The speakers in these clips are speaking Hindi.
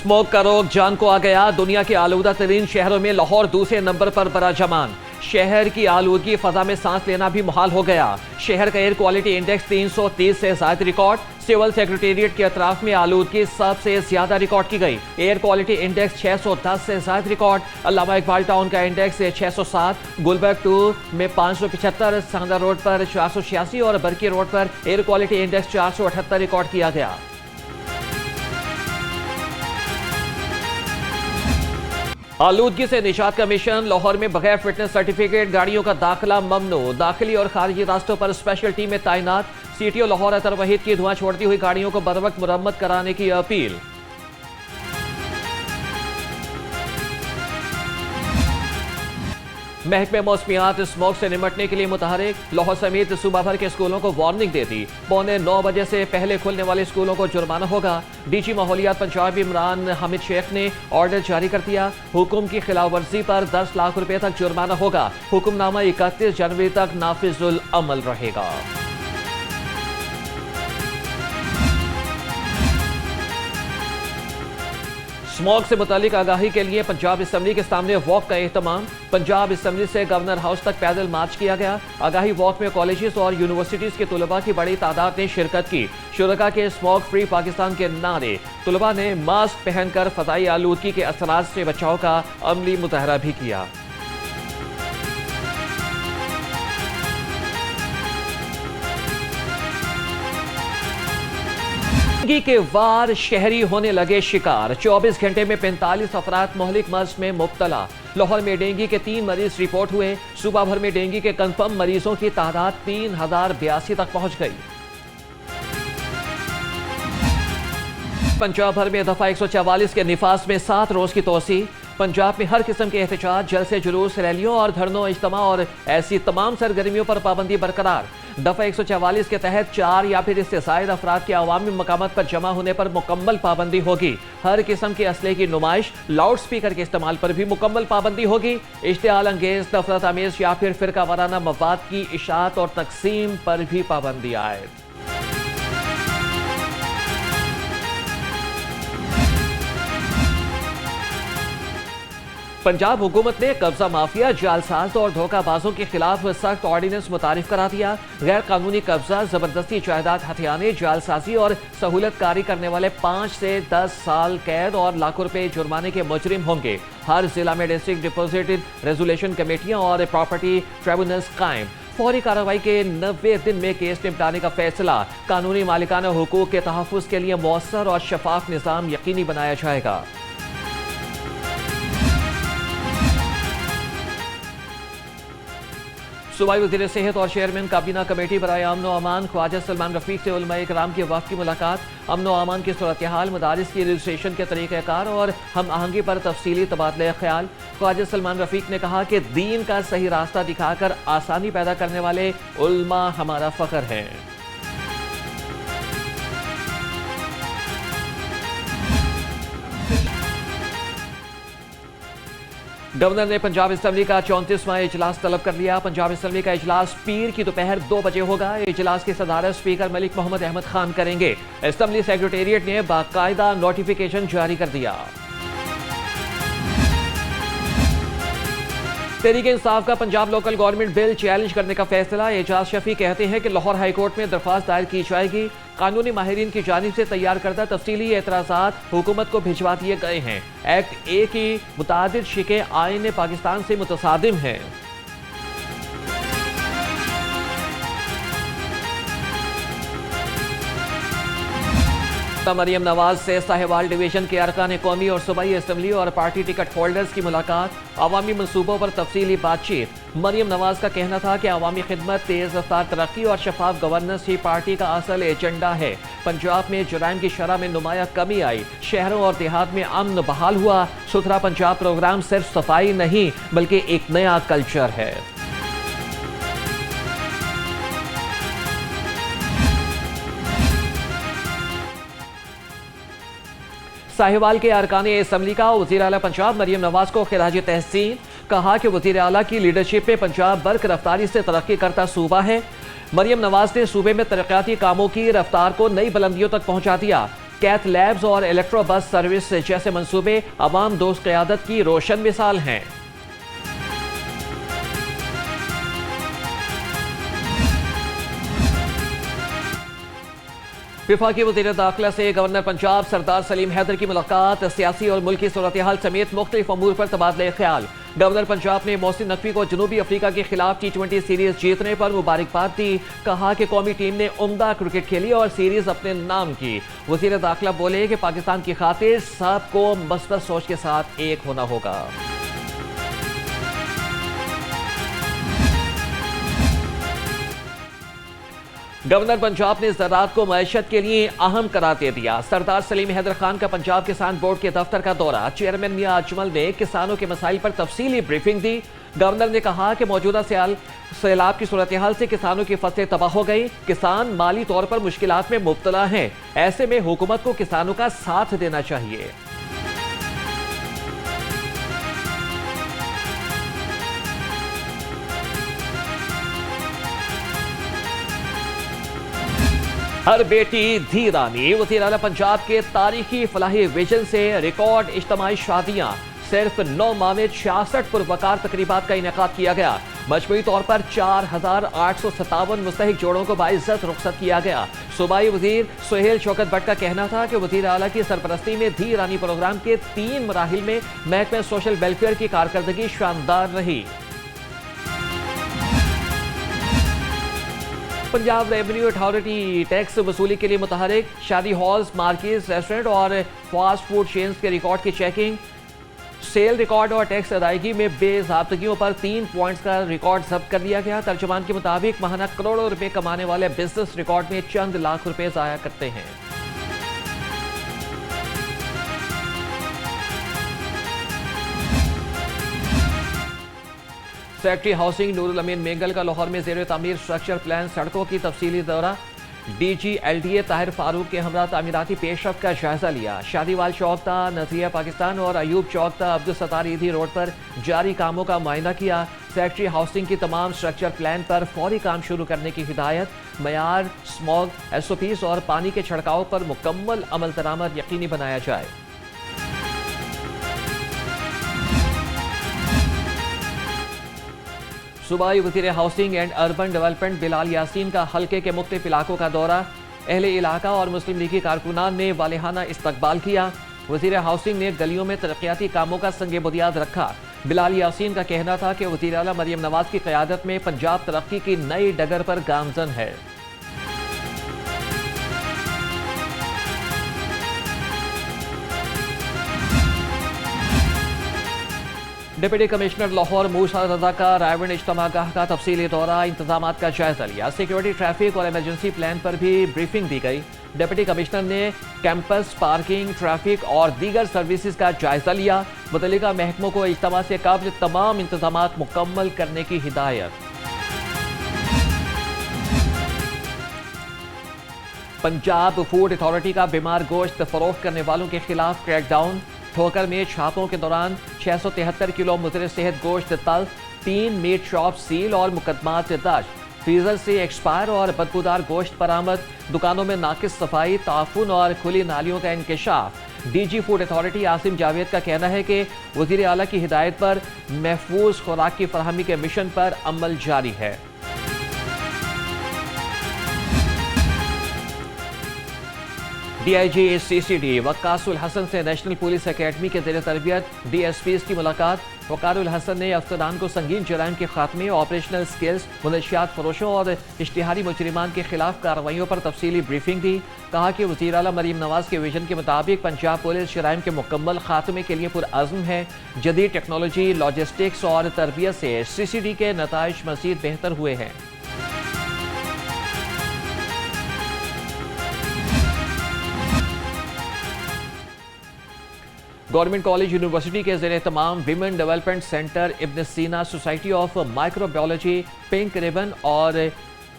स्मोक का रोग जान को आ गया। दुनिया के आलूदा तरीन शहरों में लाहौर दूसरे नंबर पर बराजमान। शहर की आलूदगी फजा में सांस लेना भी मुहाल हो गया। शहर का एयर क्वालिटी इंडेक्स 330 से ज्यादा रिकॉर्ड। सिविल सेक्रेटेरिएट के अतराफ में आलूदगी सबसे ज्यादा रिकॉर्ड की गई। एयर क्वालिटी इंडेक्स 610 से ज्यादा रिकॉर्ड। अल्लामा इकबाल टाउन का इंडेक्स 607, गुलबर्ग 2 में 575, सांदा रोड पर 486 और बरकी रोड पर एयर क्वालिटी इंडेक्स 478 रिकॉर्ड किया गया। आलूदगी से निजात का मिशन। लाहौर में बगैर फिटनेस सर्टिफिकेट गाड़ियों का दाखिला ममनू। दाखिली और खारिजी रास्तों पर स्पेशल टीमें तैनात। सीटीओ लाहौर अतर वहीद की धुआं छोड़ती हुई गाड़ियों को बरवक्त मुरम्मत कराने की अपील। महकमे मौसमियात स्मोक से निमटने के लिए मुतहरिक। लाहौर समेत सूबा भर के स्कूलों को वार्निंग देती। 8:45 बजे से पहले खुलने वाले स्कूलों को जुर्माना होगा। डीजी माहौलियात पंजाब इमरान हामिद शेख ने ऑर्डर जारी कर दिया। हुक्म की खिलाफ वर्जी पर 10 लाख रुपए तक जुर्माना होगा। हुक्मनामा 31 जनवरी तक नाफिजुल अमल रहेगा। स्मॉग से मुतालिक आगाही के लिए पंजाब असेंबली के सामने वॉक का एहतमाम। पंजाब असेंबली से गवर्नर हाउस तक पैदल मार्च किया गया। आगाही वॉक में कॉलेजेस और यूनिवर्सिटीज के तुलबा की बड़ी तादाद ने शिरकत की। शुरका के स्मॉग फ्री पाकिस्तान के नारे। तुलबा ने मास्क पहनकर फजाई आलूदगी के असरात से बचाव का अमली मुजाहरा भी किया। डेंगू के वार शहरी होने लगे शिकार। 24 घंटे में 45 अफराद मोहलिक मर्ज में मुब्तला। लाहौर में डेंगू के 3 मरीज रिपोर्ट हुए। सूबा भर में डेंगू के कंफर्म मरीजों की तादाद 3082 तक पहुंच गई। पंजाब भर में दफा 144 के निफाज में 7 रोज की तोसी। पंजाब में हर किस्म के एहतजाज, जलसे, जुलूस, रैलियों और धरनों, इज्तिमा और ऐसी तमाम सरगर्मियों पर पाबंदी बरकरार। दफा 144 के तहत 4 या फिर इससे ज़ायद अफराद के अवामी मकामात पर जमा होने पर मुकम्मल पाबंदी होगी। हर किस्म के असले की नुमाइश, लाउड स्पीकर के इस्तेमाल पर भी मुकम्मल पाबंदी होगी। इश्तिआल अंगेज, नफरत आमेज या फिर फिरका वाराना मवाद की इशाअत और तकसीम पर भी पाबंदी आए। पंजाब हुकूमत ने कब्जा माफिया, जालसाज और धोखाबाजों के खिलाफ सख्त ऑर्डिनेंस मुतारिफ करा दिया। गैर कानूनी कब्जा, जबरदस्ती जायदाद हथियाने, जालसाजी और सहूलत कारी करने वाले 5 से 10 साल कैद और लाखों रुपए जुर्माने के मुजरिम होंगे। हर जिला में डिस्ट्रिक्ट डिपोजिट रेजोल्यूशन कमेटियां और प्रॉपर्टी ट्रिब्यूनल्स कायम। फौरी कार्रवाई के 90 दिन में केस निपटाने का फैसला। कानूनी मालिकाना हुकूक के तहफ़्फ़ुज़ के लिए मौसर और शफाफ निज़ाम यकीनी बनाया जाएगा। सूबाई वज़ीर सेहत और चेयरमैन काबीना कमेटी बराए अमन व अमान ख्वाजा सलमान रफीक से उलमाए कराम के वफ़द की मुलाकात। अमन व अमान की सूरत हाल, मदारिस की रजिस्ट्रेशन के तरीक़ाकार और हम आहंगी पर तफसीली तबादला ख्याल। ख्वाजा सलमान रफीक ने कहा कि दीन का सही रास्ता दिखाकर आसानी पैदा करने वाले उलमा हमारा फ़ख्र है। गवर्नर ने पंजाब असेंबली का 34वां इजलास तलब कर लिया। पंजाब असेंबली का इजलास पीर की दोपहर 2 बजे होगा। इजलास की सदारत स्पीकर मलिक मोहम्मद अहमद खान करेंगे। असेंबली सेक्रेटेरिएट ने बाकायदा नोटिफिकेशन जारी कर दिया। तहरीक इंसाफ का Punjab local government bill challenge करने का फैसला। एजाज शफी कहते हैं कि लाहौर हाईकोर्ट में दरख्वास्त दायर की जाएगी। कानूनी माहिरीन की जानिब से तैयार करदा तफसीली एतराज़ात हुकूमत को भिजवा दिए गए हैं। एक्ट ए की मुतादिद शिकें आईन पाकिस्तान से मुतसादिम हैं। मरियम नवाज से साहिवाल डिवीजन के अरकान कौमी और सूबाई असेंबली और पार्टी टिकट होल्डर्स की मुलाकात। अवामी मनसूबों पर तफसीली बातचीत। मरियम नवाज का कहना था कि अवामी खिदमत, तेज रफ्तार तरक्की और शफाफ गवर्नेंस ही पार्टी का असल एजेंडा है। पंजाब में जुराइम की शरह में नुमाया कमी आई। शहरों और देहात में अमन बहाल हुआ। सुथरा पंजाब प्रोग्राम सिर्फ सफाई नहीं बल्कि एक नया कल्चर है। साहिवाल के अरकाने असेंबली का वज़ीर आला पंजाब मरियम नवाज को खिराज तहसीन। कहा कि वज़ीर आला की लीडरशिप में पंजाब बर्क रफ्तारी से तरक्की करता सूबा है। मरियम नवाज ने सूबे में तरक्याती कामों की रफ्तार को नई बुलंदियों तक पहुंचा दिया। कैथ लैब्स और इलेक्ट्रो बस सर्विस जैसे मंसूबे अवाम दोस्त क़यादत की रोशन मिसाल हैं। विफाकी वज़ीर दाखिला से गवर्नर पंजाब सरदार सलीम हैदर की मुलाकात, सियासी और मुल्की सूरत हाल समेत मुख्तलिफ अमूर पर तबादले ख्याल। गवर्नर पंजाब ने मोहसिन नकवी को जनूबी अफ्रीका के खिलाफ T20 सीरीज जीतने पर मुबारकबाद दी। कहा कि कौमी टीम ने उम्दा क्रिकेट खेली और सीरीज अपने नाम की। वज़ीर दाखिला बोले कि पाकिस्तान की खातिर सबको मस्बत सोच के साथ एक होना होगा। गवर्नर पंजाब ने ज़राअत को मईशत के लिए अहम करार दे दिया। सरदार सलीम हैदर खान का पंजाब किसान बोर्ड के दफ्तर का दौरा, चेयरमैन मियां अजमल ने किसानों के मसाइल पर तफसीली ब्रीफिंग दी। गवर्नर ने कहा कि मौजूदा सैलाब की सूरत हाल से किसानों की फसलें तबाह हो गई, किसान माली तौर पर मुश्किलात में मुब्तला हैं। ऐसे में हुकूमत को किसानों का साथ देना चाहिए। हर बेटी धी रानी, वज़ीर आला पंजाब के तारीखी फलाही विजन से रिकॉर्ड इज्तिमाई शादियां, सिर्फ 9 माह में 66 पुरवकार तकरीबात का इनेकाद किया गया। मजमूई तौर पर 4857 मुस्तहिक जोड़ों को बाइज्जत रुखसत किया गया। सूबाई वज़ीर सुहेल शौकत भट्ट का कहना था कि वज़ीर आला की सरपरस्ती में धी रानी प्रोग्राम के 3 मराहिल में महकमे सोशल वेलफेयर की कारकर्दगी शानदार रही। पंजाब रेवेन्यू अथॉरिटी टैक्स वसूली के लिए मुतहरिक, शादी हॉल्स, मार्केट्स, रेस्टोरेंट और फास्ट फूड चेन्स के रिकॉर्ड की चेकिंग, सेल रिकॉर्ड और टैक्स अदायगी में बेज़ाब्तगियों पर 3 पॉइंट्स का रिकॉर्ड जब्त कर लिया गया। तर्जुमान के मुताबिक माहाना करोड़ों रुपए कमाने वाले बिजनेस रिकॉर्ड में चंद लाख रुपए ज़ाया करते हैं। सेक्रेटरी हाउसिंग नूरुल अमीन मेंगल का लाहौर में ज़ेर तामीर स्ट्रक्चर प्लान सड़कों की तफसीली दौरा, DG LDA ताहिर फारूक के हमरा तामीराती पेशरफ्त का जायजा लिया। शादीवाल चौक नज़रिया पाकिस्तान और अयूब चौक अब्दुल सत्तार ईदी रोड पर जारी कामों का मुआयना किया। सेक्रेटरी हाउसिंग की तमाम स्ट्रक्चर प्लान पर फौरी काम शुरू करने की हिदायत। मयार, स्मॉग, SOPs और पानी के छिड़काव पर मुकम्मल अमल दरामद यकीनी बनाया जाए। सूबाई वज़ीर housing and urban development Bilal Yasin का हल्के के मुख्तलिफ इलाकों का दौरा, अहले इलाका और मुस्लिम लीगी कारकुनान ने वालिहाना इस्तकबाल किया। वज़ीर हाउसिंग ने गलियों में तरक्याती कामों का संग बुनियाद रखा। बिलाल यासीन का कहना था कि वज़ीर आला मरियम नवाज की क़यादत में पंजाब तरक्की की नई डगर पर गामजन है। डिप्टी कमिश्नर लाहौर मूसा रजा का रायवन इज्तिमागाह का तफसीली दौरा, इंतजामात का जायजा लिया। सिक्योरिटी, ट्रैफिक और इमरजेंसी प्लान पर भी ब्रीफिंग दी गई। डिप्टी कमिश्नर ने कैंपस, पार्किंग, ट्रैफिक और दीगर सर्विसेज का जायजा लिया। मुतल्लिका महकमों को इज्तिमा से कब्ल तमाम इंतजामात मुकम्मल करने की हिदायत। पंजाब फूड अथॉरिटी का बीमार गोश्त फरोख्त करने वालों के खिलाफ क्रैकडाउन। ठोकर में छापों के दौरान 673 किलो मुज़र सेहत गोश्त तल्फ, 3 मीट शॉप सील और मुकदमात दर्ज। फ्रीजर से एक्सपायर और बदबूदार गोश्त बरामद। दुकानों में नाकिस सफाई, ताफुन और खुली नालियों का इंकशाफ। DG food authority Asim Javed का कहना है कि वज़ीर आला की हिदायत पर महफूज खुराक की फरहमी के मिशन पर अमल जारी है। DIG CCD वक्कासुल हसन से नेशनल पुलिस अकेडमी के ज़ेर तरबियत DSPs की मुलाकात। वक़ारुल हसन ने अफसरान को संगीन जराइम के खात्मे, ऑपरेशनल स्किल्स, मनशियात फरोशों और इश्तिहारी मुजरिमान के खिलाफ कार्रवाइयों पर तफसीली ब्रीफिंग दी। कहा कि वज़ीर आला मरीम नवाज के विजन के मुताबिक पंजाब पुलिस जराइम के मुकम्मल खात्मे के लिए पुरअज़्म है। जदीद टेक्नोलॉजी, लॉजिस्टिक्स और तरबियत से CCD के नताइज मज़ीद बेहतर हुए हैं। गवर्नमेंट कॉलेज यूनिवर्सिटी के ज़ेर तमाम विमेन डेवलपमेंट सेंटर, इब्न सीना society of microbiology, pink ribbon और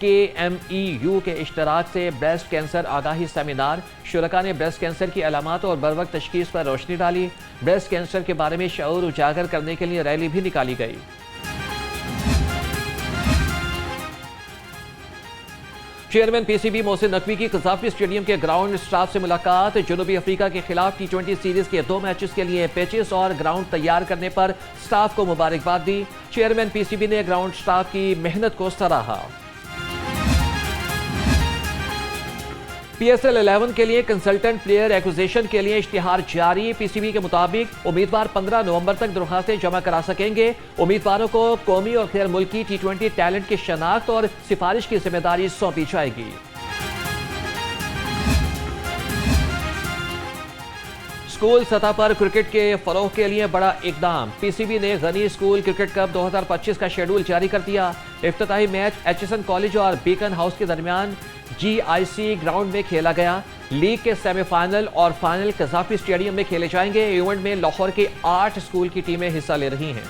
KMEU के इश्तराक से ब्रेस्ट कैंसर आगाही सेमिनार। शुरका ने ब्रेस्ट कैंसर की अलामात और बरवक्त तशखीस पर रोशनी डाली। ब्रेस्ट कैंसर के बारे में शऊर उजागर करने के लिए रैली भी निकाली गई। चेयरमैन पीसीबी मोहसिन नकवी की कज़ाफी स्टेडियम के ग्राउंड स्टाफ से मुलाकात। जनूबी अफ्रीका के खिलाफ T20 सीरीज के 2 मैचेस के लिए पिचेस और ग्राउंड तैयार करने पर स्टाफ को मुबारकबाद दी। चेयरमैन पीसीबी ने ग्राउंड स्टाफ की मेहनत को सराहा। PSL 11 के लिए कंसल्टेंट प्लेयर एक्विजिशन के लिए इश्तिहार जारी। पीसीबी के मुताबिक उम्मीदवार 15 नवंबर तक दरखास्तें जमा करा सकेंगे। उम्मीदवारों को कौमी और गैर मुल्की T20 टैलेंट की शनाख्त और सिफारिश की जिम्मेदारी सौंपी जाएगी। स्कूल सतह पर क्रिकेट के फरोग के लिए बड़ा इकदाम। पीसीबी ने गनी स्कूल क्रिकेट कप 2025 का शेड्यूल जारी कर दिया। इफ्तिताही मैच HSN कॉलेज और बीकन हाउस के दरमियान GIC ग्राउंड में खेला गया। लीग के सेमीफाइनल और फाइनल कज़ाफी स्टेडियम में खेले जाएंगे। इवेंट में लाहौर के 8 स्कूल की टीमें हिस्सा ले रही हैं।